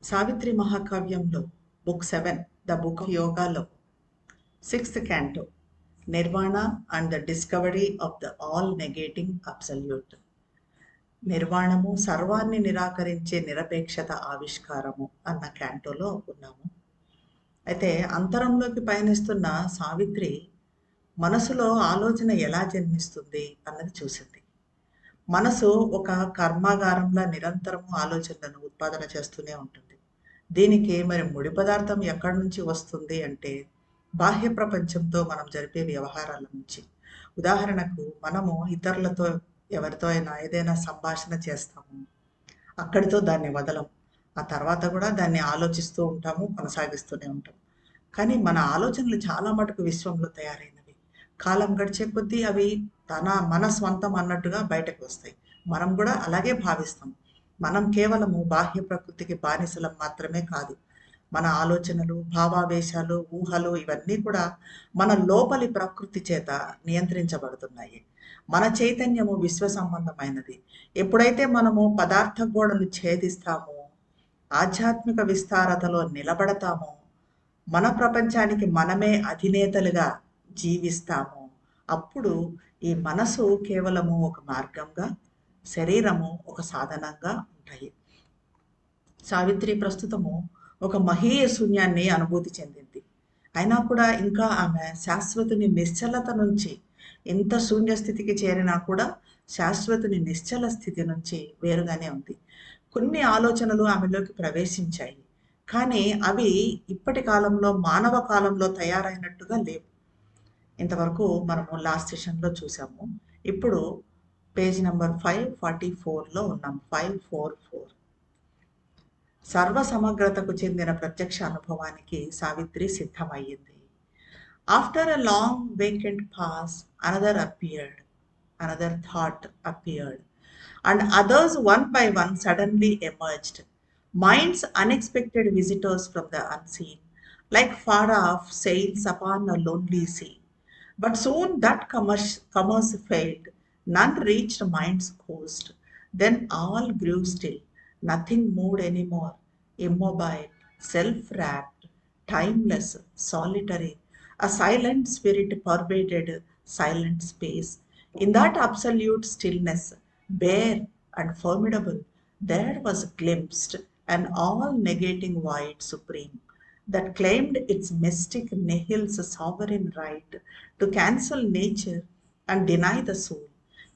సావిత్రి మహాకావ్యంలో book 7 the book of యోగాలో 6th canto Nirvana and the discovery of the all negating absolute. నిర్వాణము సర్వాన్ని నిరాకరించే నిరపేక్షత ఆవిష్కారము అన్న క్యాంటోలో ఉన్నాము. అయితే అంతరంలోకి పయనిస్తున్న సావిత్రి మనసులో ఆలోచన ఎలా జన్మిస్తుంది అన్నది చూసింది. మనసు ఒక కర్మాగారంలా నిరంతరము ఆలోచనలను ఉత్పాదన చేస్తూనే ఉంటుంది. దీనికి మరి ముడి పదార్థం ఎక్కడి నుంచి వస్తుంది అంటే బాహ్య ప్రపంచంతో మనం జరిపే వ్యవహారాల నుంచి. ఉదాహరణకు మనము ఇతరులతో ఎవరితో అయినా ఏదైనా సంభాషణ చేస్తాము, అక్కడితో దాన్ని వదలం. ఆ తర్వాత కూడా దాన్ని ఆలోచిస్తూ ఉంటాము, కొనసాగిస్తూనే ఉంటాం. కానీ మన ఆలోచనలు చాలా మటుకు విశ్వంలో తయారైనవి. కాలం గడిచే కొద్దీ అవి మన స్వంతం అన్నట్టుగా బయటకు వస్తాయి. మనం కూడా అలాగే భావిస్తాం. మనం కేవలము బాహ్య ప్రకృతికి బానిసలం మాత్రమే కాదు. మన ఆలోచనలు, భావావేశాలు, ఊహలు ఇవన్నీ కూడా మన లోపలి ప్రకృతి చేత నియంత్రించబడుతున్నాయి. మన చైతన్యము విశ్వ సంబంధమైనది. ఎప్పుడైతే మనము పదార్థ గోడను ఛేదిస్తామో, ఆధ్యాత్మిక విస్తారతలో నిలబడతామో, మన ప్రపంచానికి మనమే అధినేతలుగా జీవిస్తాము, అప్పుడు ఈ మనసు కేవలము ఒక మార్గంగా, శరీరము ఒక సాధనంగా ఉంటాయి. సావిత్రి ప్రస్తుతము ఒక మహీయ శూన్యాన్ని అనుభూతి చెందింది. అయినా కూడా ఇంకా ఆమె శాశ్వతుని నిశ్చలత నుంచి, ఎంత శూన్య స్థితికి చేరినా కూడా శాశ్వతుని నిశ్చల స్థితి నుంచి వేరుగానే ఉంది. కొన్ని ఆలోచనలు ఆమెలోకి ప్రవేశించాయి, కానీ అవి ఇప్పటి కాలంలో మానవ కాలంలో తయారైనట్టుగా లేవు. ఇంతవరకు మనము లాస్ట్ సెషన్లో చూసాము. ఇప్పుడు పేజ్ నెంబర్ 544లో ఉన్నాం. 544 సర్వ సమగ్రతకు చెందిన ప్రత్యక్ష అనుభవానికి సావిత్రి సిద్ధమయ్యింది. After a long vacant pause another thought appeared, and others one by one suddenly emerged, minds unexpected visitors from the unseen, like far off sails upon a lonely sea. But soon that commerce failed, none reached mind's coast. Then all grew still, nothing moved anymore, immobile, self-wrapped, timeless, solitary. A silent spirit pervaded silent space. In that absolute stillness, bare and formidable, there was glimpsed an all-negating void supreme that claimed its mystic nihil's sovereign right to cancel nature and deny the soul.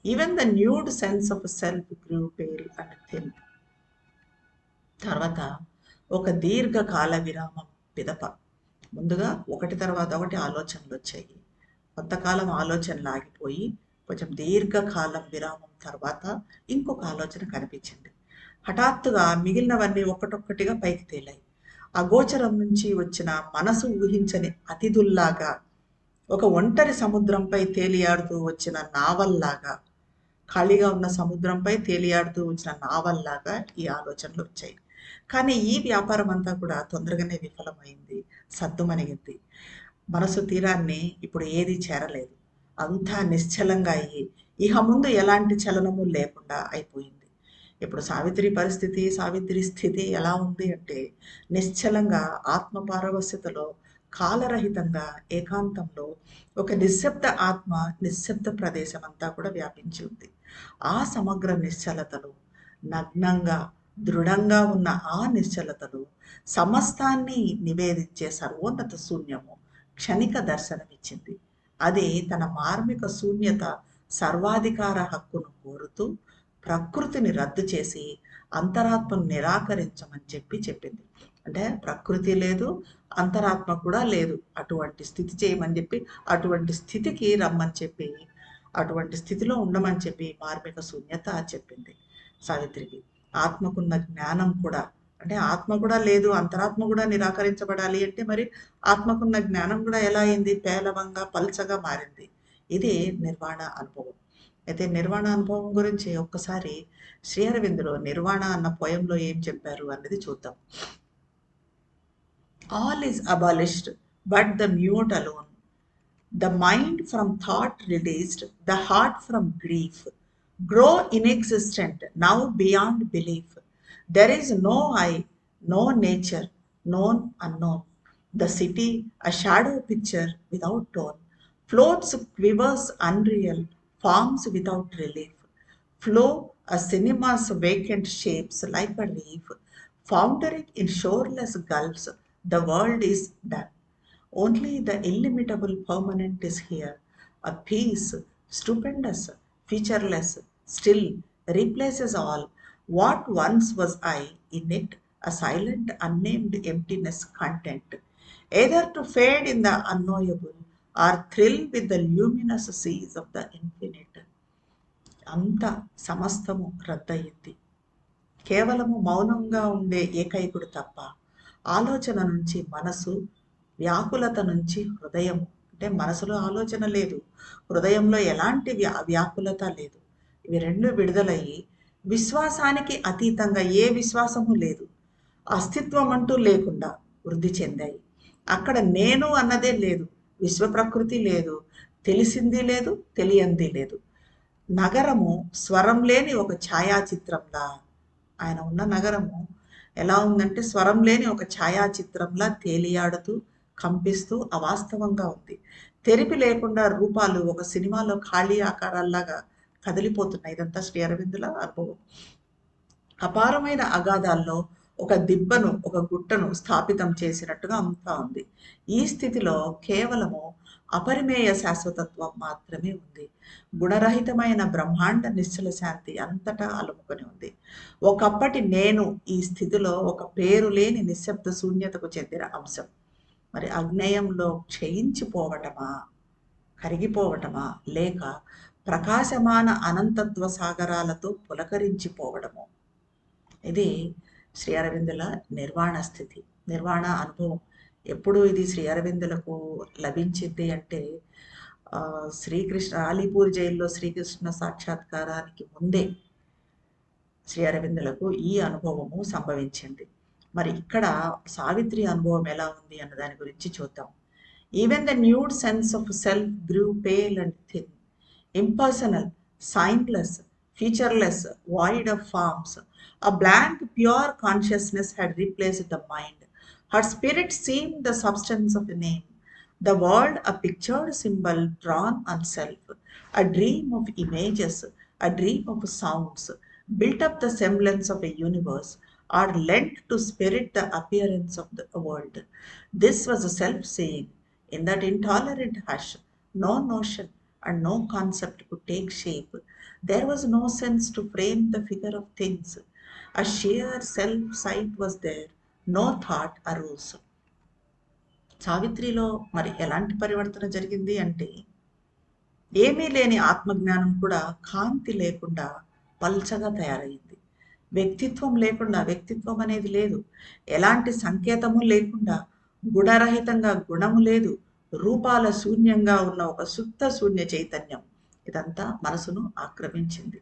Even the nude sense of self grew pale and thin. తర్వాత ఒక దీర్ఘకాల విరామం పిదప, ముందుగా ఒకటి తర్వాత ఒకటి ఆలోచనలు వచ్చాయి. కొంతకాలం ఆలోచనలు ఆగిపోయి కొంచెం దీర్ఘకాలం విరామం తర్వాత ఇంకొక ఆలోచన కనిపించింది. హఠాత్తుగా మిగిలినవన్నీ ఒక్కటొక్కటిగా పైకి తేలాయి. అగోచరం నుంచి వచ్చిన మనసు ఊహించని అతిథుల్లాగా, ఒక ఒంటరి సముద్రంపై తేలియాడుతూ వచ్చిన నావల్లాగా, ఖాళీగా ఉన్న సముద్రంపై తేలియాడుతూ వచ్చిన నావల్లాగా ఈ ఆలోచనలు వచ్చాయి. కానీ ఈ వ్యాపారం అంతా కూడా తొందరగానే విఫలమైంది, సద్దుమణిగింది. మనసు తీరాన్ని ఇప్పుడు ఏది చేరలేదు. అంతా నిశ్చలంగా అయ్యి ఇహ ముందు ఎలాంటి చలనము లేకుండా అయిపోయింది. ఇప్పుడు సావిత్రి పరిస్థితి, సావిత్రి స్థితి ఎలా ఉంది అంటే నిశ్చలంగా ఆత్మపారవస్యతలో, కాలరహితంగా, ఏకాంతంలో ఒక నిశ్శబ్ద ఆత్మ, నిశ్శబ్ద ప్రదేశం అంతా కూడా వ్యాపించి ఉంది. ఆ సమగ్ర నిశ్చలతలో, నగ్నంగా దృఢంగా ఉన్న ఆ నిశ్చలతలో సమస్తాన్ని నివేదించే సర్వోన్నత శూన్యము క్షణిక దర్శనమిచ్చింది. అది తన మార్మిక శూన్యత సర్వాధికార హక్కును కోరుతూ ప్రకృతిని రద్దు చేసి అంతరాత్మను నిరాకరించమని చెప్పింది. అంటే ప్రకృతి లేదు, అంతరాత్మ కూడా లేదు, అటువంటి స్థితి చేయమని చెప్పి, అటువంటి స్థితికి రమ్మని చెప్పి, అటువంటి స్థితిలో ఉండమని చెప్పి మార్మిక శూన్యత చెప్పింది సావిత్రికి. ఆత్మకున్న జ్ఞానం కూడా, అంటే ఆత్మ కూడా లేదు, అంతరాత్మ కూడా నిరాకరించబడాలి అంటే మరి ఆత్మకున్న జ్ఞానం కూడా ఎలా అయింది? పేలవంగా, పల్చగా మారింది. ఇది నిర్వాణ అనుభవం. అయితే నిర్వాణ అనుభవం గురించి ఒక్కసారి శ్రీ అరవిందులో నిర్వాణ అన్న పోయంలో ఏం చెప్పారు అన్నది చూద్దాం. All is abolished but the mute alone, the mind from thought released, the heart from grief, grow inexistent now beyond belief. There is no I, no nature, known unknown. The city, a shadow picture without tone, floats, quivers unreal, forms without relief. Flow, a cinema's vacant shapes like a reef, foundering in shoreless gulfs, the world is done. Only the illimitable permanent is here. A peace, stupendous, featureless, still, replaces all. What once was I in it, a silent, unnamed emptiness content, either to fade in the unknowable or thrill with the luminous seas of the infinite. అంత సమస్తము రద్దయింది. కేవలము మౌనంగా ఉండే ఏకైకుడు తప్ప. ఆలోచన నుంచి మనసు, వ్యాకులత నుంచి హృదయము. అంటే మనసులో ఆలోచన లేదు, హృదయంలో ఎలాంటి వ్యాకులత లేదు. ఇవి రెండు విడుదలయ్యి విశ్వాసానికి అతీతంగా ఏ విశ్వాసము లేదు, అస్తిత్వం అంటూ లేకుండా వృద్ధి చెందాయి. అక్కడ నేను అన్నదే లేదు, విశ్వ ప్రకృతి లేదు, తెలిసింది లేదు, తెలియంది లేదు. నగరము స్వరం లేని ఒక ఛాయాచిత్రంలా, ఆయన ఉన్న నగరము ఎలా ఉందంటే స్వరం లేని ఒక ఛాయాచిత్రంలా తేలియాడుతూ, కంపిస్తూ, అవాస్తవంగా ఉంది. తెరిపి లేకుండా రూపాలు ఒక సినిమాలో ఖాళీ ఆకారాల్లాగా కదిలిపోతున్నాయి. ఇదంతా శ్రీ అరవిందుల అనుభవం. అపారమైన అగాధాల్లో ఒక దిబ్బను, ఒక గుట్టను స్థాపితం చేసినట్టుగా అంతా ఉంది. ఈ స్థితిలో కేవలము అపరిమేయ శాశ్వతత్వం మాత్రమే ఉంది. గుణరహితమైన బ్రహ్మాండ నిశ్చల శాంతి అంతటా అలుముకొని ఉంది. ఒకప్పటి నేను ఈ స్థితిలో ఒక పేరు లేని నిశ్శబ్ద శూన్యతకు చెందిన అంశం. మరి అజ్ఞేయంలో క్షయించిపోవటమా, కరిగిపోవటమా, లేక ప్రకాశమాన అనంతత్వ సాగరాలతో పులకరించిపోవడము? ఇది శ్రీ అరవిందుల నిర్వాణ స్థితి, నిర్వాణ అనుభవం. ఎప్పుడు ఇది శ్రీ అరవిందులకు లభించింది అంటే శ్రీకృష్ణ అలీపూర్ జైల్లో శ్రీకృష్ణ సాక్షాత్కారానికి ముందే శ్రీ అరవిందులకు ఈ అనుభవము సంభవించింది. మరి ఇక్కడ సావిత్రి అనుభవం ఎలా ఉంది అన్న దాని గురించి చూద్దాం. Even the nude sense of self grew pale and thin, impersonal, signless, featureless, void of forms. A blank, pure consciousness had replaced the mind. Her spirit seemed the substance of a name, the world a pictured symbol drawn on self, a dream of images, a dream of sounds, built up the semblance of a universe, or lent to spirit the appearance of the world. This was a self-saying. In that intolerant hush, no notion and no concept could take shape. There was no sense to frame the figure of things. A sheer self-sight was there. No thought arose. సావిత్రిలో మరి ఎలాంటి పరివర్తన జరిగింది అంటే, ఏమీ లేని ఆత్మజ్ఞానం కూడా కాంతి లేకుండా పల్చగా తయారైంది. వ్యక్తిత్వం లేకుండా వ్యక్తిత్వం అనేది లేదు. ఎలాంటి సంకేతము లేకుండా గుణరహితంగా గుణము లేదు. రూపాల శూన్యంగా ఉన్న ఒక సుప్త శూన్య చైతన్యం ఇదంతా మనసును ఆక్రమించింది.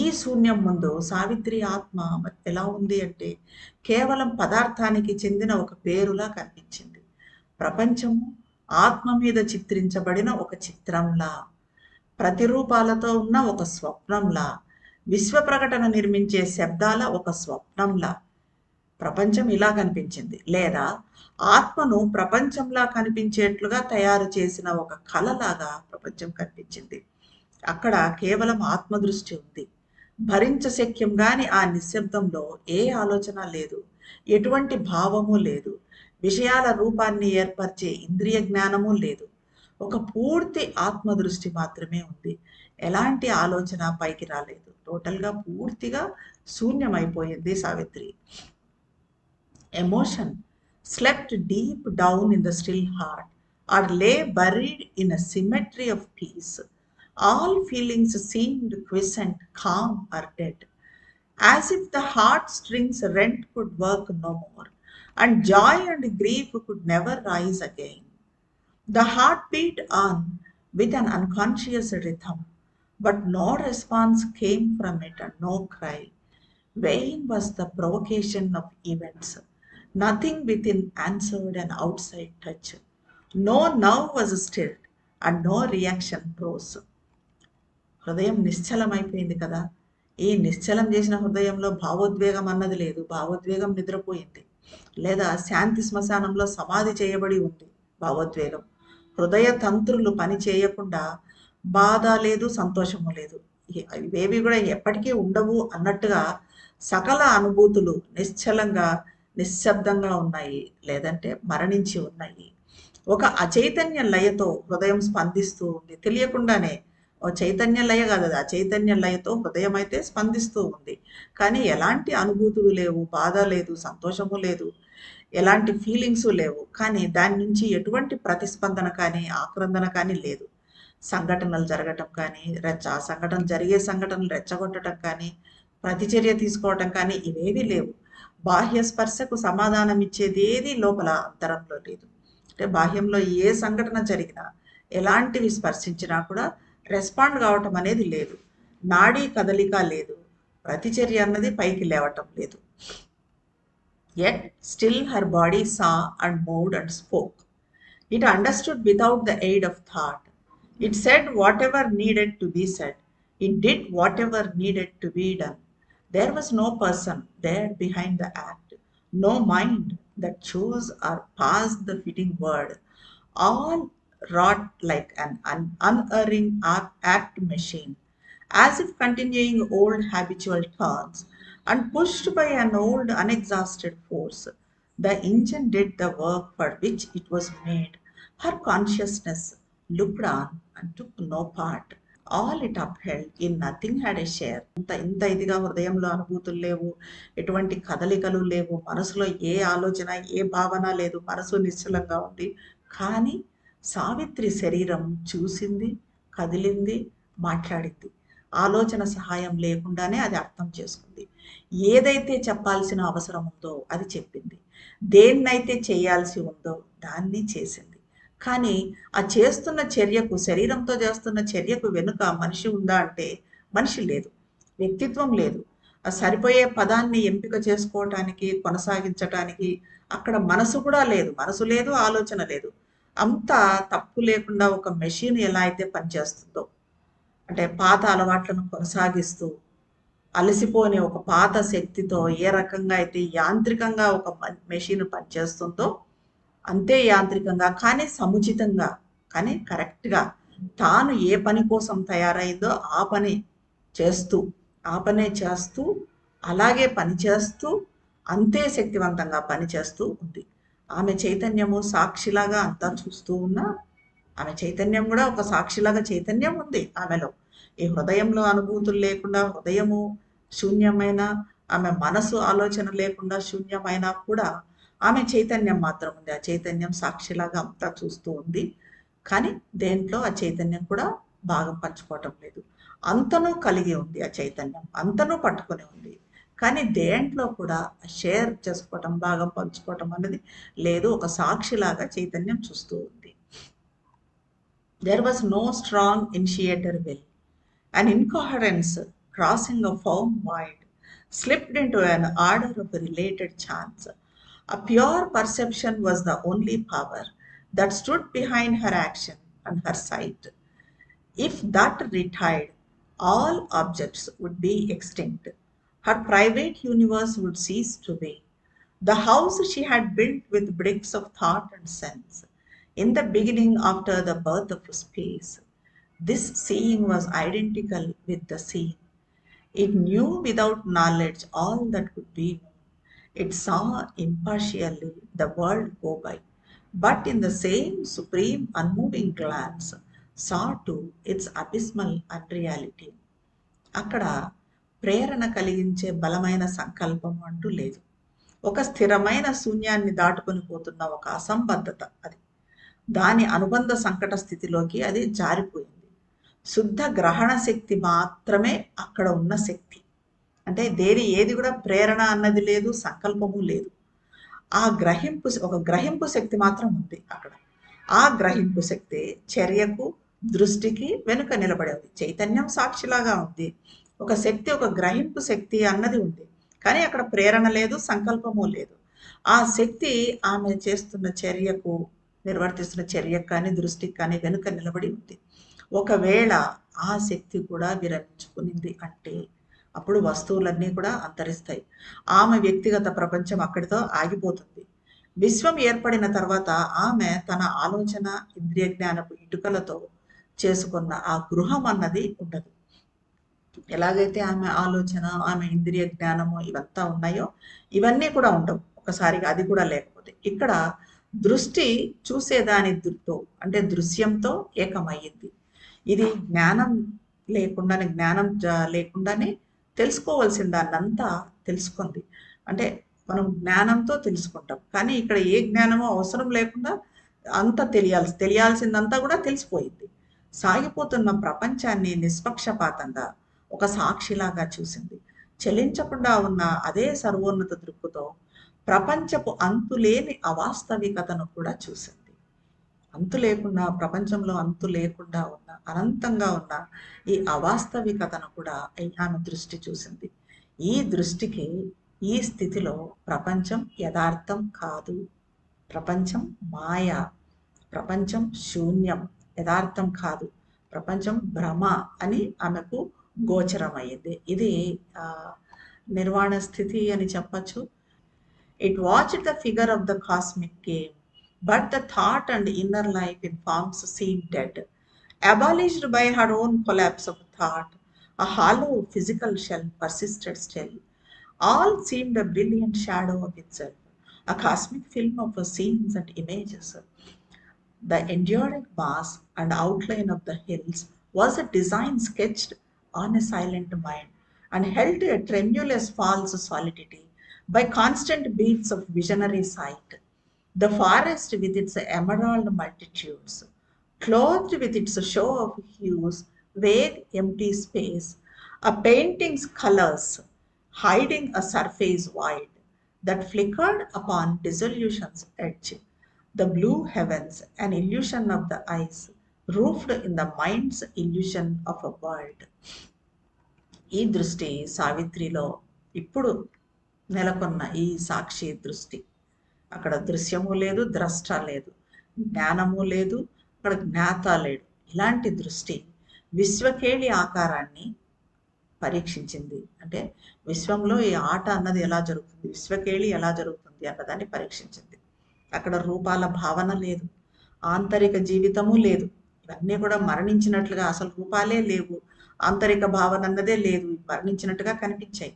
ఈ శూన్యం ముందు సావిత్రి ఆత్మ ఎలా ఉంది అంటే కేవలం పదార్థానికి చెందిన ఒక పేరులా కనిపించింది. ప్రపంచము ఆత్మ మీద చిత్రించబడిన ఒక చిత్రంలా, ప్రతిరూపాలతో ఉన్న ఒక స్వప్నంలా, విశ్వ ప్రకటన నిర్మించే శబ్దాల ఒక స్వప్నంలా ప్రపంచం ఇలా కనిపించింది. లేదా ఆత్మను ప్రపంచంలా కనిపించేట్లుగా తయారు చేసిన ఒక కళలాగా ప్రపంచం కనిపించింది. అక్కడ కేవలం ఆత్మదృష్టి ఉంది. భరించశక్యం గాని ఆ నిశ్శబ్దంలో ఏ ఆలోచన లేదు, ఎటువంటి భావము లేదు, విషయాల రూపాన్ని ఏర్పరిచే ఇంద్రియ జ్ఞానము లేదు. ఒక పూర్తి ఆత్మదృష్టి మాత్రమే ఉంది. ఎలాంటి ఆలోచన పైకి రాలేదు. టోటల్గా పూర్తిగా శూన్యమైపోయింది Savitri. Emotion slept deep down in the still heart, or lay buried in a symmetry of peace. All feelings seemed quiescent, calm, or dead, as if the heartstrings rent could work no more, and joy and grief could never rise again. The heart beat on with an unconscious rhythm, but no response came from it, and no cry. Vain was the provocation of events. Nothing within answered an outside touch. No nerve was stilled, and no reaction rose. హృదయం నిశ్చలమైపోయింది కదా. ఈ నిశ్చలం చేసిన హృదయంలో భావోద్వేగం అన్నది లేదు. భావోద్వేగం నిద్రపోయింది. లేదా శాంతి శ్మశానంలో సమాధి చేయబడి ఉంది భావోద్వేగం. హృదయ తంత్రులు పని చేయకుండా బాధ లేదు, సంతోషము లేదు. ఇవేవి కూడా ఎప్పటికీ ఉండవు అన్నట్టుగా సకల అనుభూతులు నిశ్చలంగా నిశ్శబ్దంగా ఉన్నాయి, లేదంటే మరణించి ఉన్నాయి. ఒక అచైతన్య లయతో హృదయం స్పందిస్తూ ఉంది. తెలియకుండానే ఓ చైతన్య లయ కాదు, అది అచైతన్య లయతో హృదయం అయితే స్పందిస్తూ ఉంది. కానీ ఎలాంటి అనుభూతులు లేవు, బాధ లేదు, సంతోషము లేదు, ఎలాంటి ఫీలింగ్స్ లేవు. కానీ దాని నుంచి ఎటువంటి ప్రతిస్పందన కానీ ఆక్రందన కానీ లేదు. సంఘటనలు జరగటం కానీ ఆ సంఘటన జరిగే సంఘటనలు రెచ్చగొట్టడం కానీ ప్రతిచర్య తీసుకోవటం కానీ ఇవేవి లేవు. బాహ్య స్పర్శకు సమాధానం ఇచ్చేది ఏది లోపల అంతరంలో లేదు. అంటే బాహ్యంలో ఏ సంఘటన జరిగినా ఎలాంటివి స్పర్శించినా కూడా రెస్పాండ్ కావటం అనేది లేదు. నాడీ కదలిక లేదు, ప్రతిచర్య అన్నది పైకి లేవటం లేదు. Yet still her body saw and moved and spoke. It understood without the aid of thought. It said whatever needed to be said. It did whatever needed to be done. There was no person there behind the act, no mind that chose or passed the fitting word. All wrought like an unerring act machine, as if continuing old habitual turns, and pushed by an old unexhausted force. The engine did the work for which it was made. Her consciousness looked on and took no part. All it upheld, in nothing had a share. ఇంత ఇదిగా హృదయంలో అనుభూతులు లేవు, ఎటువంటి కదలికలు లేవు, మనసులో ఏ ఆలోచన ఏ భావన లేదు, మనసు నిశ్చలంగా ఉంది. కానీ సావిత్రి శరీరం చూసింది, కదిలింది, మాట్లాడింది. ఆలోచన సహాయం లేకుండానే అది అర్థం చేసుకుంది. ఏదైతే చెప్పాల్సిన అవసరం ఉందో అది చెప్పింది, దేన్నైతే చేయాల్సి ఉందో దాన్ని చేసింది. కానీ ఆ చేస్తున్న చర్యకు, శరీరంతో చేస్తున్న చర్యకు వెనుక మనిషి ఉందా అంటే మనిషి లేదు, వ్యక్తిత్వం లేదు. ఆ సరిపోయే పదాన్ని ఎంపిక చేసుకోవటానికి, కొనసాగించటానికి అక్కడ మనసు కూడా లేదు. మనసు లేదు, ఆలోచన లేదు. అంతా తప్పు లేకుండా ఒక మెషిన్ ఎలా అయితే పనిచేస్తుందో, అంటే పాత అలవాట్లను కొనసాగిస్తూ అలసిపోని ఒక పాత శక్తితో ఏ రకంగా అయితే యాంత్రికంగా ఒక మెషిన్ పనిచేస్తుందో అంతే యాంత్రికంగా కానీ సముచితంగా కానీ కరెక్ట్గా తాను ఏ పని కోసం తయారైందో ఆ పనే చేస్తూ అలాగే పనిచేస్తూ అంతే శక్తివంతంగా పనిచేస్తూ ఉంది. ఆమె చైతన్యము సాక్షిలాగా అంతా చూస్తూ ఉన్నా ఆమె చైతన్యం కూడా ఒక సాక్షిలాగా చైతన్యం ఉంది ఆమెలో. ఈ హృదయంలో అనుభూతులు లేకుండా, హృదయము శూన్యమైన, ఆమె మనసు ఆలోచన లేకుండా శూన్యమైన కూడా ఆమె చైతన్యం మాత్రం ఉంది. ఆ చైతన్యం సాక్షిలాగా అంతా చూస్తూ ఉంది. కానీ దేంట్లో ఆ చైతన్యం కూడా భాగం పంచుకోవటం లేదు. అంతనూ కలిగి ఉంది ఆ చైతన్యం, అంతనూ పట్టుకొని ఉంది. కానీ దేంట్లో కూడా షేర్ చేసుకోవటం, భాగం పంచుకోవటం అనేది లేదు. ఒక సాక్షిలాగా చైతన్యం చూస్తూ ఉంది. There was no strong initiator will. An incoherence crossing a firm void slipped into an order of related chance. A pure perception was the only power that stood behind her action and her sight. If that retired, all objects would be extinct. Her private universe would cease to be. The house she had built with bricks of thought and sense, in the beginning after the birth of space, this seeing was identical with the seen. It knew without knowledge all that could be known. It saw impartially the world go by, but in the same supreme unmoving glance, saw too its abysmal unreality. అక్కడ ప్రేరణ కలిగించే బలమైన సంకల్పం అంటూ లేదు. ఒక స్థిరమైన శూన్యాన్ని దాటుకొని పోతున్న ఒక అసంబద్ధత అది. దాని అనుబంధ సంకట స్థితిలోకి అది జారిపోయింది. శుద్ధ గ్రహణ శక్తి మాత్రమే అక్కడ ఉన్న శక్తి. అంటే ఏది కూడా ప్రేరణ అన్నది లేదు, సంకల్పము లేదు. ఆ ఒక గ్రహింపు శక్తి మాత్రం ఉంది అక్కడ. ఆ గ్రహింపు శక్తి చర్యకు, దృష్టికి వెనుక నిలబడి ఉంది. చైతన్యం సాక్షిలాగా ఉంది. ఒక శక్తి, ఒక గ్రహింపు శక్తి అన్నది ఉంది. కానీ అక్కడ ప్రేరణ లేదు, సంకల్పము లేదు. ఆ శక్తి ఆమె చేస్తున్న చర్యకు, నిర్వర్తిస్తున్న చర్యకు కానీ దృష్టికి కానీ వెనుక నిలబడి ఉంది. ఒకవేళ ఆ శక్తి కూడా విరమించుకునింది అంటే అప్పుడు వస్తువులన్నీ కూడా అంతరిస్తాయి. ఆమె వ్యక్తిగత ప్రపంచం అక్కడితో ఆగిపోతుంది. విశ్వం ఏర్పడిన తర్వాత ఆమె తన ఆలోచన, ఇంద్రియ జ్ఞానపు ఇటుకలతో చేసుకున్న ఆ గృహం అన్నది ఉండదు. ఎలాగైతే ఆమె ఆలోచన, ఆమె ఇంద్రియ జ్ఞానము ఇవంతా ఉన్నాయో ఇవన్నీ కూడా ఉండవు ఒకసారిగా, అది కూడా లేకపోతే. ఇక్కడ దృష్టి చూసేదానితో అంటే దృశ్యంతో ఏకమయ్యింది. ఇది జ్ఞానం లేకుండానే తెలుసుకోవాల్సిన దాన్నంతా తెలుసుకుంది. అంటే మనం జ్ఞానంతో తెలుసుకుంటాం, కానీ ఇక్కడ ఏ జ్ఞానమో అవసరం లేకుండా అంతా తెలియాల్సిందంతా కూడా తెలిసిపోయింది. సాగిపోతున్న ప్రపంచాన్ని నిష్పక్షపాతంగా ఒక సాక్షిలాగా చూసింది. చెలించకుండా ఉన్న అదే సర్వోన్నత దృక్కుతో ప్రపంచపు అంతులేని అవాస్తవికతను కూడా చూసింది. అంతు లేకుండా, ప్రపంచంలో అంతు లేకుండా ఉన్న, అనంతంగా ఉన్న ఈ అవాస్తవికతను కూడా ఆమె దృష్టి చూసింది. ఈ దృష్టికి, ఈ స్థితిలో ప్రపంచం యథార్థం కాదు, ప్రపంచం మాయ, ప్రపంచం శూన్యం, యథార్థం కాదు, ప్రపంచం భ్రమ అని ఆమెకు గోచరమయ్యింది. ఇది నిర్వాణ స్థితి అని చెప్పచ్చు. It watched the figure of the cosmic game, but the thought and inner life in forms seemed dead, abolished by her own collapse of thought. A hollow physical shell persisted still. All seemed a brilliant shadow of itself, a cosmic film of scenes and images. The enduring mass and outline of the hills was a design sketched on a silent mind and held a tremulous false solidity by constant beats of visionary sight. The forest with its emerald multitudes, clothed with its show of hues, vague empty space, a painting's colors hiding a surface void that flickered upon dissolution's edge. The blue heavens, an illusion of the eyes, roofed in the mind's illusion of a world. ఈ దృష్టి సావిత్రిలో ఇప్పుడు నెలకొన్న ఈ సాక్షి దృష్టి. అక్కడ దృశ్యము లేదు, ద్రష్ట లేదు, జ్ఞానము లేదు, అక్కడ జ్ఞాత లేడు. ఇలాంటి దృష్టి విశ్వకేళి ఆకారాన్ని పరీక్షించింది. అంటే విశ్వంలో ఈ ఆట అన్నది ఎలా జరుగుతుంది, విశ్వకేళి ఎలా జరుగుతుంది అన్నదాన్ని పరీక్షించింది. అక్కడ రూపాల భావన లేదు, ఆంతరిక జీవితము లేదు. ఇవన్నీ కూడా మరణించినట్లుగా, అసలు రూపాలే లేవు, ఆంతరిక భావన అన్నదే లేదు, మరణించినట్టుగా కనిపించాయి.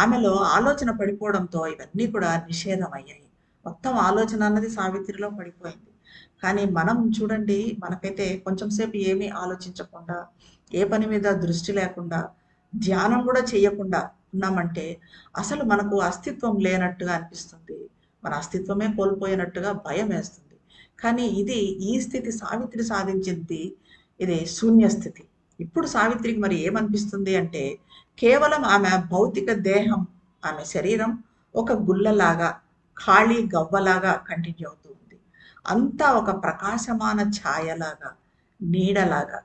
ఆమెలో ఆలోచన పడిపోవడంతో ఇవన్నీ కూడా నిషేధమయ్యాయి. మొత్తం ఆలోచన అన్నది సావిత్రిలో పడిపోయింది. కానీ మనం చూడండి, మనకైతే కొంచెం సేపు ఏమీ ఆలోచించకుండా, ఏ పని మీద దృష్టి లేకుండా, ధ్యానం కూడా చేయకుండా ఉన్నామంటే అసలు మనకు అస్తిత్వం లేనట్టుగా అనిపిస్తుంది. మన అస్తిత్వమే కోల్పోయినట్టుగా భయం వేస్తుంది. కానీ ఈ స్థితి సావిత్రి సాధించింది, ఇది శూన్య స్థితి. ఇప్పుడు సావిత్రికి మరి ఏమనిపిస్తుంది అంటే కేవలం ఆమె భౌతిక దేహం, ఆమె శరీరం ఒక గుల్లలాగా, ఖాళీ గవ్వలాగా కంటిన్యూ అవుతూ ఉంది. అంతా ఒక ప్రకాశమాన ఛాయలాగా, నీడలాగా,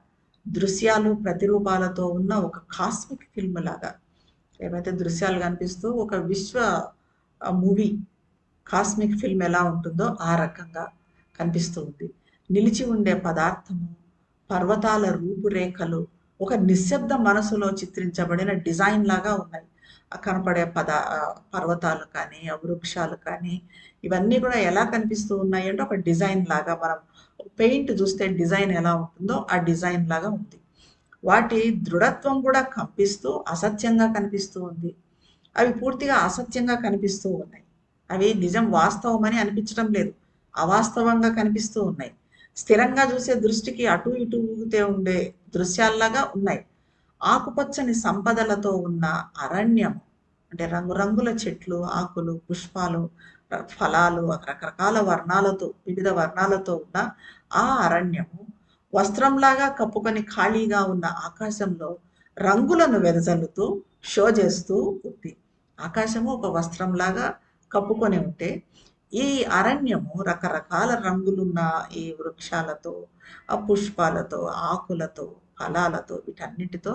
దృశ్యాలు ప్రతిరూపాలతో ఉన్న ఒక కాస్మిక్ ఫిల్మ్ లాగా, ఏమైతే దృశ్యాలు కనిపిస్తూ ఒక విశ్వ మూవీ కాస్మిక్ ఫిల్మ్ ఎలా ఉంటుందో ఆ రకంగా కనిపిస్తూ ఉంది. నిలిచి ఉండే పదార్థము, పర్వతాల రూపురేఖలు ఒక నిశ్శబ్ద మనసులో చిత్రించబడిన డిజైన్ లాగా ఉన్నాయి. కనపడే పర్వతాలు కానీ, వృక్షాలు కానీ, ఇవన్నీ కూడా ఎలా కనిపిస్తూ ఉన్నాయి అంటే ఒక డిజైన్ లాగా, మనం పెయింట్ చూస్తే డిజైన్ ఎలా ఉంటుందో ఆ డిజైన్ లాగా ఉంది. వాటి దృఢత్వం కూడా కంపిస్తూ అసత్యంగా కనిపిస్తూ ఉంది. అవి పూర్తిగా అసత్యంగా కనిపిస్తూ ఉన్నాయి. అవి నిజం, వాస్తవం అని అనిపించడం లేదు, అవాస్తవంగా కనిపిస్తూ ఉన్నాయి. స్థిరంగా చూసే దృష్టికి అటు ఇటు ఊగితే ఉండే దృశ్యాల్లాగా ఉన్నాయి. ఆకుపచ్చని సంపదలతో ఉన్న అరణ్యం, అంటే రంగురంగుల చెట్లు, ఆకులు, పుష్పాలు, ఫలాలు, రకరకాల వర్ణాలతో, వివిధ వర్ణాలతో ఉన్న ఆ అరణ్యము వస్త్రంలాగా కప్పుకొని ఖాళీగా ఉన్న ఆకాశంలో రంగులను వెదజల్లుతూ షో చేస్తూ ఉంది. ఆకాశము ఒక వస్త్రంలాగా కప్పుకొని ఉంటే ఈ అరణ్యము రకరకాల రంగులున్న ఈ వృక్షాలతో, ఆ పుష్పాలతో, ఆకులతో, ఫలాలతో, వీటన్నిటితో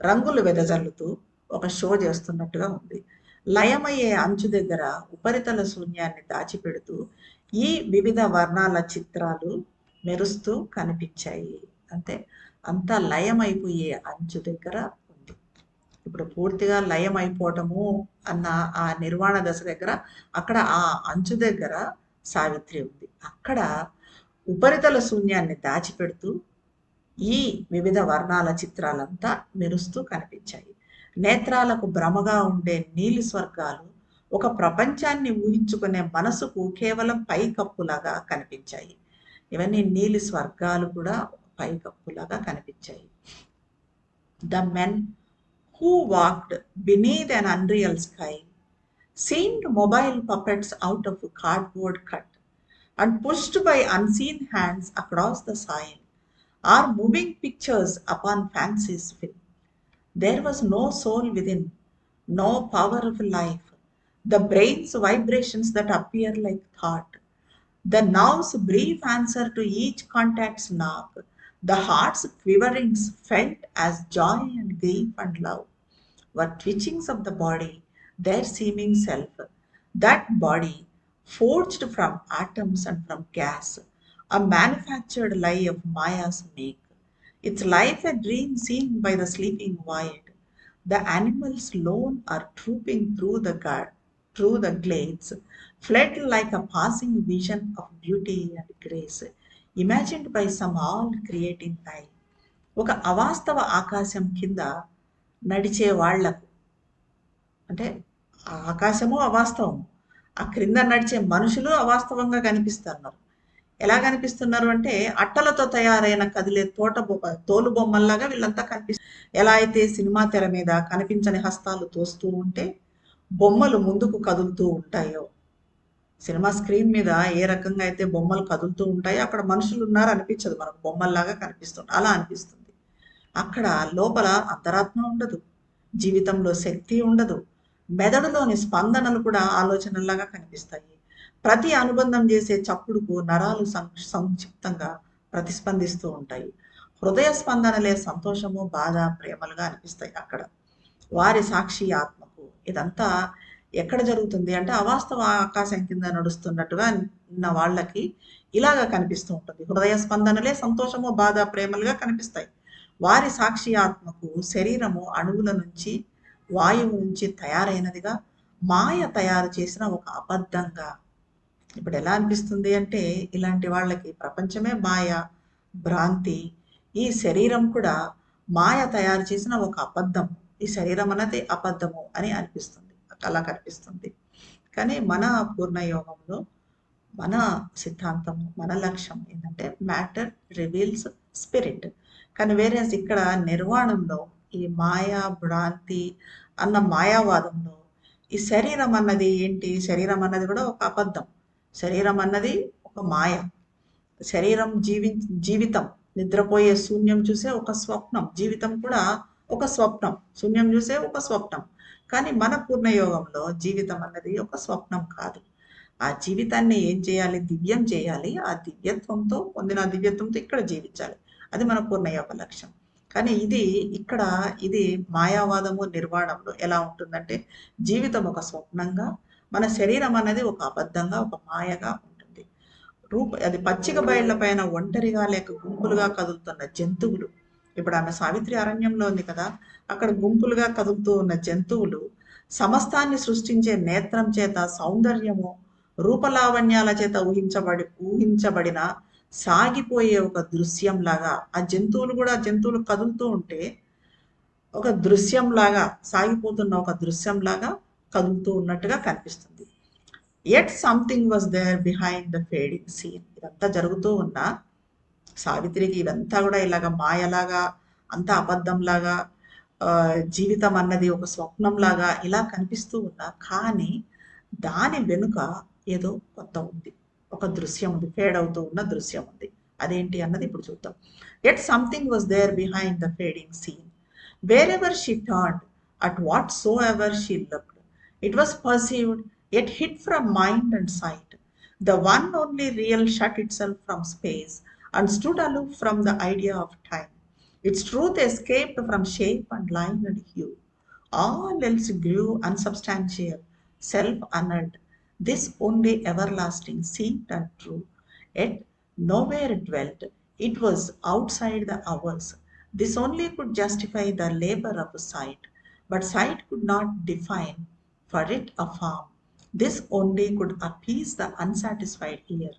రంగులు వెదజల్లుతూ ఒక షో చేస్తున్నట్టుగా ఉంది. లయమయ్యే అంచు దగ్గర ఉపరితల శూన్యాన్ని దాచిపెడుతూ ఈ వివిధ వర్ణాల చిత్రాలు మెరుస్తూ కనిపించాయి. అంతే, అంతా లయమైపోయే అంచు దగ్గర ఉంది. ఇప్పుడు పూర్తిగా లయం అయిపోవటము అన్న ఆ నిర్వాణ దశ దగ్గర, అక్కడ ఆ అంచు దగ్గర సావిత్రి ఉంది. అక్కడ ఉపరితల శూన్యాన్ని దాచిపెడుతూ ఈ వివిధ వర్ణాల చిత్రాలంతా మెరుస్తూ కనిపించాయి. నేత్రాలకు భ్రమగా ఉండే నీలి స్వర్గాలు ఒక ప్రపంచాన్ని ఊహించుకునే మనసుకు కేవలం పైకప్పులాగా కనిపించాయి. ఇవన్నీ నీలి స్వర్గాలు కూడా పైకప్పులాగా కనిపించాయి. The men who walked beneath an unreal sky seemed mobile puppets out of a cardboard cut and pushed by unseen hands across the soil, or moving pictures upon fancy's film. There was no soul within, no power of life. The brain's vibrations that appear like thought, the now's brief answer to each contact's knock, the heart's quiverings felt as joy and grief and love, were twitchings of the body, their seeming self. That body, forged from atoms and from gas, a manufactured lie of Maya's make. Its life a dream seen by the sleeping void. The animals lone are trooping through the glades, fled like a passing vision of beauty and grace, imagined by some all-creating eye. ఒక అవాస్తవ ఆకాశం కింద నడిచే వాళ్లకు, అంటే ఆ ఆకాశము అవాస్తవం, ఆ క్రింద నడిచే మనుషులు అవాస్తవంగా కనిపిస్తున్నారు. ఎలా కనిపిస్తున్నారు అంటే అట్టలతో తయారైన కదిలే తోలు బొమ్మల్లాగా వీళ్ళంతా కనిపిస్తారు. ఎలా అయితే సినిమా తెర మీద కనిపించని హస్తాలు తోస్తూ ఉంటే బొమ్మలు ముందుకు కదులుతూ ఉంటాయో, సినిమా స్క్రీన్ మీద ఏ రకంగా అయితే బొమ్మలు కదులుతూ ఉంటాయో అక్కడ మనుషులు ఉన్నారు అనిపించదు, మనకు బొమ్మల్లాగా కనిపిస్తుంది. అలా అనిపిస్తుంది. అక్కడ లోపల అంతరాత్మ ఉండదు, జీవితంలో శక్తి ఉండదు, మెదడులోని స్పందనలు కూడా ఆలోచనల్లాగా కనిపిస్తాయి. ప్రతి అనుబంధం చేసే చప్పుడుకు నరాలు సంక్షిప్తంగా ప్రతిస్పందిస్తూ ఉంటాయి. హృదయ స్పందనలే సంతోషము, బాధ, ప్రేమలుగా అనిపిస్తాయి. అక్కడ వారి సాక్షి ఆత్మకు ఇదంతా ఎక్కడ జరుగుతుంది అంటే అవాస్తవ ఆకాశం కింద నడుస్తున్నట్టుగా ఉన్న వాళ్ళకి ఇలాగా కనిపిస్తూ ఉంటుంది. హృదయ స్పందనలే సంతోషము, బాధ, ప్రేమలుగా కనిపిస్తాయి. వారి సాక్షి ఆత్మకు శరీరము అణువుల నుంచి, వాయువు నుంచి తయారైనదిగా, మాయ తయారు చేసిన ఒక అబద్ధంగా. ఇప్పుడు ఎలా అనిపిస్తుంది అంటే ఇలాంటి వాళ్ళకి ప్రపంచమే మాయ, భ్రాంతి, ఈ శరీరం కూడా మాయ తయారు చేసిన ఒక అబద్ధం, ఈ శరీరం అన్నది అబద్ధము అని అనిపిస్తుంది, అలా కనిపిస్తుంది. కానీ మన పూర్ణయోగంలో మన సిద్ధాంతము, మన లక్ష్యం ఏంటంటే మ్యాటర్ రివీల్స్ స్పిరిట్. కానీ వేరే ఇక్కడ నిర్వాణంలో ఈ మాయా భ్రాంతి అన్న మాయావాదంలో ఈ శరీరం అన్నది ఏంటి, శరీరం అన్నది కూడా ఒక అబద్ధం, శరీరం అన్నది ఒక మాయ, శరీరం జీవితం నిద్రపోయే శూన్యం చూసే ఒక స్వప్నం, జీవితం కూడా ఒక స్వప్నం, శూన్యం చూసే ఒక స్వప్నం. కానీ మన పూర్ణయోగంలో జీవితం అన్నది ఒక స్వప్నం కాదు. ఆ జీవితాన్ని ఏం చేయాలి, దివ్యం చేయాలి. ఆ దివ్యత్వంతో పొందిన దివ్యత్వంతో ఇక్కడ జీవించాలి, అది మన పూర్ణయోగ లక్ష్యం. కానీ ఇక్కడ ఇది మాయావాదము నిర్వాణంలో ఎలా ఉంటుందంటే జీవితం ఒక స్వప్నంగా, మన శరీరం అనేది ఒక అబద్ధంగా, ఒక మాయగా ఉంటుంది. అది పచ్చిక బయళ్ల పైన ఒంటరిగా లేక గుంపులుగా కదులుతున్న జంతువులు. ఇప్పుడు ఆమె సావిత్రి అరణ్యంలో ఉంది కదా, అక్కడ గుంపులుగా కదులుతూ ఉన్న జంతువులు సమస్తాన్ని సృష్టించే నేత్రం చేత, సౌందర్యము, రూపలావణ్యాల చేత ఊహించబడిన సాగిపోయే ఒక దృశ్యంలాగా, ఆ జంతువులు కదులుతూ ఉంటే ఒక దృశ్యంలాగా, సాగిపోతున్న ఒక దృశ్యంలాగా కదులుతూ ఉన్నట్టుగా కనిపిస్తుంది. At something was there behind the fading scene. ఇదంతా జరుగుతూ ఉన్న సావిత్రికి ఇదంతా కూడా ఇలాగ మాయలాగా, అంతా అబద్ధంలాగా, జీవితం అన్నది ఒక స్వప్నంలాగా ఇలా కనిపిస్తూ ఉన్నా, కానీ దాని వెనుక ఏదో కొత్త ఉంది, ఒక దృశ్యం ఉంది, ఫేడ్ అవుతూ ఉన్న దృశ్యం ఉంది. అదేంటి అన్నది ఇప్పుడు చూద్దాం. At something was there behind the fading scene. Wherever she turned, at whatsoever she looked, it was perceived, yet hid from mind and sight. The one only real shut itself from space and stood aloof from the idea of time. Its truth escaped from shape and line and hue. All else grew unsubstantial, self-annulled. This only everlasting seemed and true. Yet nowhere dwelt. It was outside the hours. This only could justify the labor of sight. but sight could not define for it a form. This only could appease the unsatisfied ear.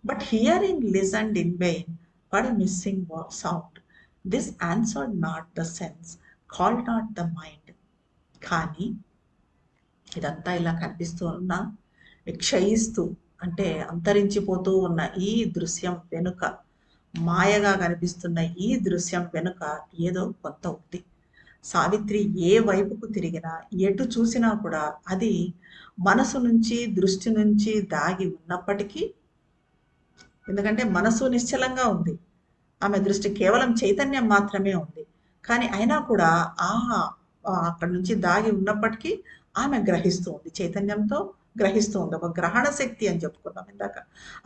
But hearing listened in vain for a missing sound. This answered not the sense, called not the mind. కానీ ఇదంతా ఇలా కనిపిస్తూ ఉన్న క్షయిస్తూ అంటే అంతరించిపోతూ ఉన్న ఈ దృశ్యం వెనుక, మాయగా కనిపిస్తున్న ఈ దృశ్యం వెనుక ఏదో కొంత ఉంది. సావిత్రి ఏ వైపుకు తిరిగినా, ఎటు చూసినా కూడా అది మనసు నుంచి, దృష్టి నుంచి దాగి ఉన్నప్పటికీ, ఎందుకంటే మనసు నిశ్చలంగా ఉంది, ఆమె దృష్టి కేవలం చైతన్యం మాత్రమే ఉంది. కానీ అయినా కూడా అక్కడి నుంచి దాగి ఉన్నప్పటికీ ఆమె గ్రహిస్తూ ఉంది, చైతన్యంతో గ్రహిస్తూ ఉంది. ఒక గ్రహణ శక్తి అని చెప్పుకున్నాం ఇందాక.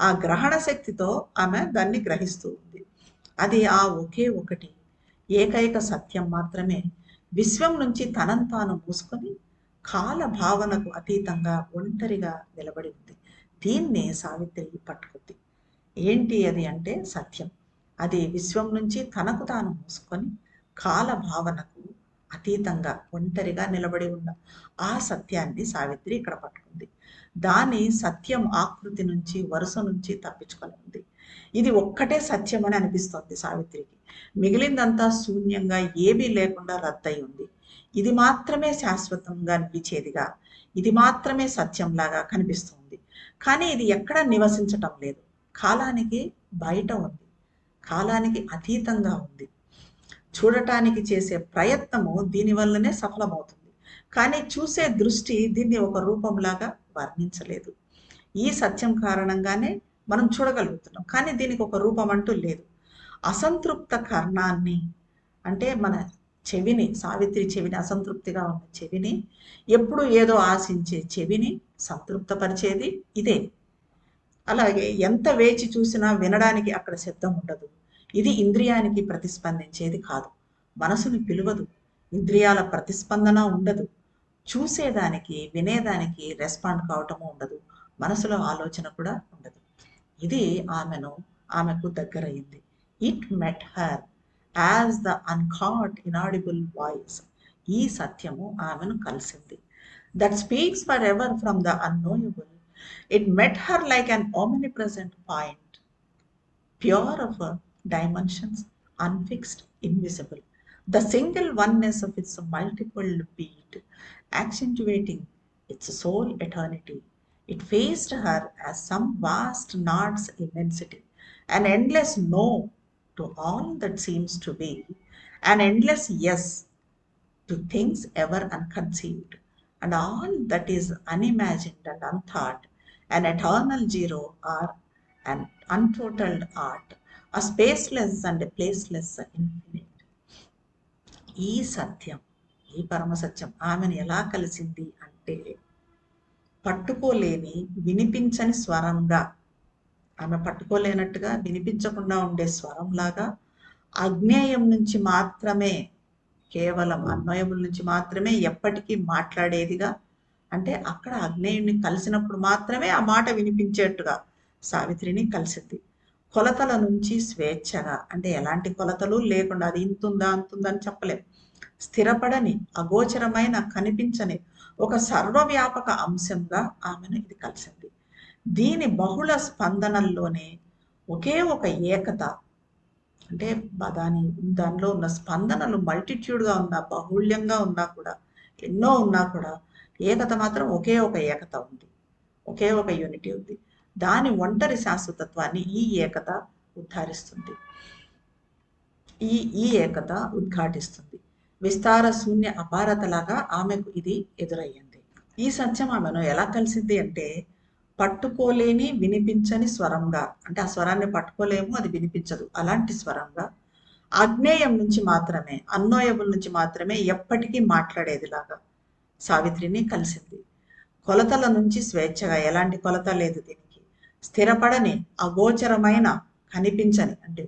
ఆ గ్రహణ శక్తితో ఆమె దాన్ని గ్రహిస్తూ ఉంది. అది ఆ ఒకే ఒకటి ఏకైక సత్యం మాత్రమే విశ్వం నుంచి తనను తాను మూసుకొని కాల భావనకు అతీతంగా ఒంటరిగా నిలబడి ఉంది. దీన్నే సావిత్రి పట్టుకుంది. ఏంటి అది అంటే సత్యం. అది విశ్వం నుంచి తనకు తాను మూసుకొని కాల భావనకు అతీతంగా ఒంటరిగా నిలబడి ఉన్న ఆ సత్యాన్ని సావిత్రి ఇక్కడ పట్టుకుంది. దాని సత్యం ఆకృతి నుంచి, వరుస నుంచి తప్పించుకొని ఉంది. ఇది ఒక్కటే సత్యం అని అనిపిస్తోంది సావిత్రికి. మిగిలిందంతా శూన్యంగా, ఏమీ లేకుండా రద్దయి ఉంది. ఇది మాత్రమే శాశ్వతంగా నిలిచేదిగా, ఇది మాత్రమే సత్యంలాగా కనిపిస్తుంది. కానీ ఇది ఎక్కడ నివసించటం లేదు, కాలానికి బయట ఉంది, కాలానికి అతీతంగా ఉంది. చూడటానికి చేసే ప్రయత్నము దీనివల్లనే సఫలమవుతుంది. కానీ చూసే దృష్టి దీన్ని ఒక రూపంలాగా వర్ణించలేదు. ఈ సత్యం కారణంగానే మనం చూడగలుగుతున్నాం, కానీ దీనికి ఒక రూపం అంటూ లేదు. అసంతృప్త కర్ణాన్ని అంటే మన చెవిని, సావిత్రి చెవిని, అసంతృప్తిగా ఉన్న చెవిని, ఎప్పుడు ఏదో ఆశించే చెవిని సంతృప్తపరిచేది ఇదే. అలాగే ఎంత వేచి చూసినా వినడానికి అక్కడ శబ్దం ఉండదు. ఇది ఇంద్రియానికి ప్రతిస్పందించేది కాదు, మనసుని పిలువదు, ఇంద్రియాల ప్రతిస్పందన ఉండదు, చూసేదానికి వినేదానికి రెస్పాండ్ కావటము ఉండదు, మనసులో ఆలోచన కూడా ఉండదు. ఇది ఆమెకు దగ్గరయ్యింది. It met her as the uncut inaudible voice. ఈ సత్యము ఆమెను కలిసింది. That speaks for ever from the unknowable. It met her like an omnipresent point, pure of dimensions, unfixed, invisible. The single oneness of its multiple beat, accentuating its sole eternity. It faced her as some vast not's immensity, an endless no to all that seems to be, an endless yes to things ever unconceived, and all that is unimagined and unthought, an eternal zero or an untotaled art, a spaceless and a placeless infinite. ఈ సత్యం, ఈ పరమసత్యం ఆమెను ఎలా కలిసింది అంటే, పట్టుకోలేని వినిపించని స్వరంగా, ఆమె పట్టుకోలేనట్టుగా వినిపించకుండా ఉండే స్వరంలాగా, అజ్ఞేయం నుంచి మాత్రమే, కేవలం అన్వయబుల్ నుంచి మాత్రమే ఎప్పటికీ మాట్లాడేదిగా, అంటే అక్కడ అగ్నేయుడిని కలిసినప్పుడు మాత్రమే ఆ మాట వినిపించేట్టుగా సావిత్రిని కలిసింది. కొలతల నుంచి స్వేచ్ఛగా, అంటే ఎలాంటి కొలతలు లేకుండా, అది ఇంతుందా అంతుందా అని చెప్పలేం, స్థిరపడని, అగోచరమైన, కనిపించని ఒక సర్వవ్యాపక అంశంగా ఆమెను ఇది కలిసింది. దీని బహుళ స్పందనల్లోనే ఒకే ఒక ఏకత, అంటే దానిలో ఉన్న స్పందనలు మల్టిట్యూడ్గా ఉన్నా, బాహుళ్యంగా ఉన్నా కూడా, ఎన్నో ఉన్నా కూడా ఏకత మాత్రం ఒకే ఒక ఏకత ఉంది, ఒకే ఒక యూనిటీ ఉంది. దాని ఒంటరి శాశ్వతత్వాన్ని ఈ ఏకత ఉద్ఘాటిస్తుంది, ఈ ఏకత ఉద్ఘాటిస్తుంది. విస్తార శూన్య అపారతలాగా ఆమెకు ఇది ఎదురయ్యింది. ఈ సత్యం ఆమెను ఎలా కలిసింది అంటే, పట్టుకోలేని వినిపించని స్వరంగా, అంటే ఆ స్వరాన్ని పట్టుకోలేము, అది వినిపించదు, అలాంటి స్వరంగా, అజ్ఞేయం నుంచి మాత్రమే, అన్నోయబుల్ నుంచి మాత్రమే ఎప్పటికీ మాట్లాడేదిలాగా సావిత్రిని కలిసింది. కొలతల నుంచి స్వేచ్ఛగా, ఎలాంటి కొలత లేదు దీనికి, స్థిరపడని, అగోచరమైన, కనిపించని, అంటే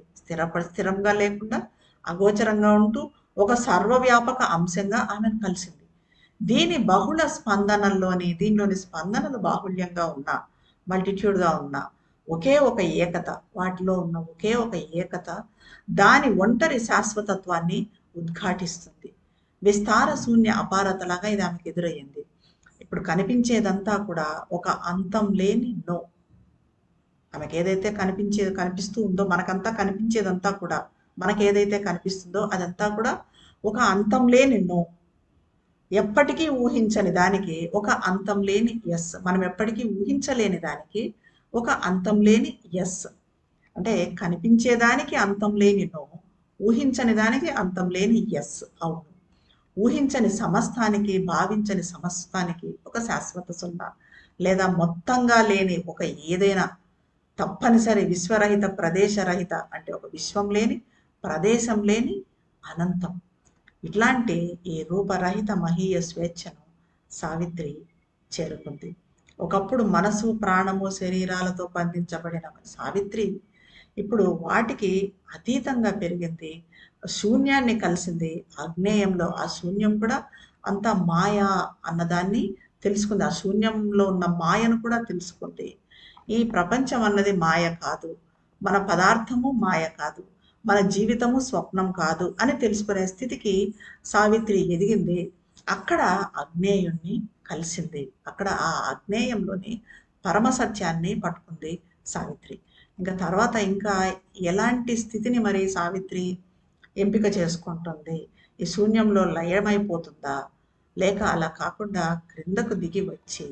స్థిరంగా లేకుండా అగోచరంగా ఉంటూ ఒక సర్వవ్యాపక అంశంగా ఆమెను కలిసింది. దీని బహుళ దీనిలోని స్పందనలు బాహుళ్యంగా ఉన్నా, మల్టిట్యూడ్గా ఉన్నా, ఒకే ఒక ఏకత, వాటిలో ఉన్న ఒకే ఒక ఏకత దాని ఒంటరి శాశ్వతత్వాన్ని ఉద్ఘాటిస్తుంది. విస్తార శూన్య అపారతలాగా ఇది ఆమెకు ఎదురయ్యింది. ఇప్పుడు కనిపించేదంతా కూడా ఒక అంతం లేని నో. ఆమెకు ఏదైతే కనిపిస్తూ ఉందో, మనకంతా కనిపించేదంతా కూడా, మనకేదైతే కనిపిస్తుందో అదంతా కూడా ఒక అంతం లేని నో. ఎప్పటికీ ఊహించని దానికి ఒక అంతం లేని ఎస్. మనం ఎప్పటికీ ఊహించలేని దానికి ఒక అంతం లేని ఎస్. అంటే కనిపించేదానికి అంతం లేని నో, ఊహించని దానికి అంతం లేని ఎస్. అవును. ఊహించని సమస్తానికి, భావించని సమస్తానికి ఒక శాశ్వత సున్నా, లేదా మొత్తంగా లేని ఒక ఏదైనా తప్పనిసరి విశ్వరహిత, ప్రదేశరహిత, అంటే ఒక విశ్వం లేని, ప్రదేశం లేని అనంతం. ఇట్లాంటి ఈ రూపరహిత మహీయ స్వేచ్ఛను సావిత్రి చేరుకుంది. ఒకప్పుడు మనసు, ప్రాణము, శరీరాలతో బంధించబడిన సావిత్రి ఇప్పుడు వాటికి అతీతంగా పెరిగింది. శూన్యాన్ని కలిసింది. అజ్ఞేయంలో ఆ శూన్యం కూడా అంత మాయా అన్నదాన్ని తెలుసుకుంది. ఆ శూన్యంలో ఉన్న మాయను కూడా తెలుసుకుంది. ఈ ప్రపంచం అన్నది మాయ కాదు, మన పదార్థము మాయ కాదు, మన జీవితము స్వప్నం కాదు అని తెలుసుకునే స్థితికి సావిత్రి ఎదిగింది. అక్కడ అజ్ఞేయుణ్ణి కలిసింది. అక్కడ ఆ అజ్ఞేయంలోని పరమసత్యాన్ని పట్టుకుంది సావిత్రి. ఇంకా తర్వాత ఇంకా ఎలాంటి స్థితిని మరి సావిత్రి ఎంపిక చేసుకుంటుంది? ఈ శూన్యంలో లయమైపోతుందా, లేక అలా కాకుండా క్రిందకు దిగి వచ్చి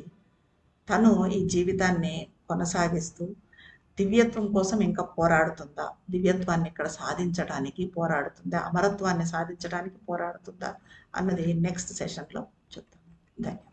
తను ఈ జీవితాన్ని కొనసాగిస్తూ దివ్యత్వం కోసం ఇంకా పోరాడుతుందా, దివ్యత్వాన్ని ఇక్కడ సాధించడానికి పోరాడుతుందా, అమరత్వాన్ని సాధించడానికి పోరాడుతుందా అన్నది నెక్స్ట్ సెషన్లో చూద్దాం. ధన్యవాదాలు.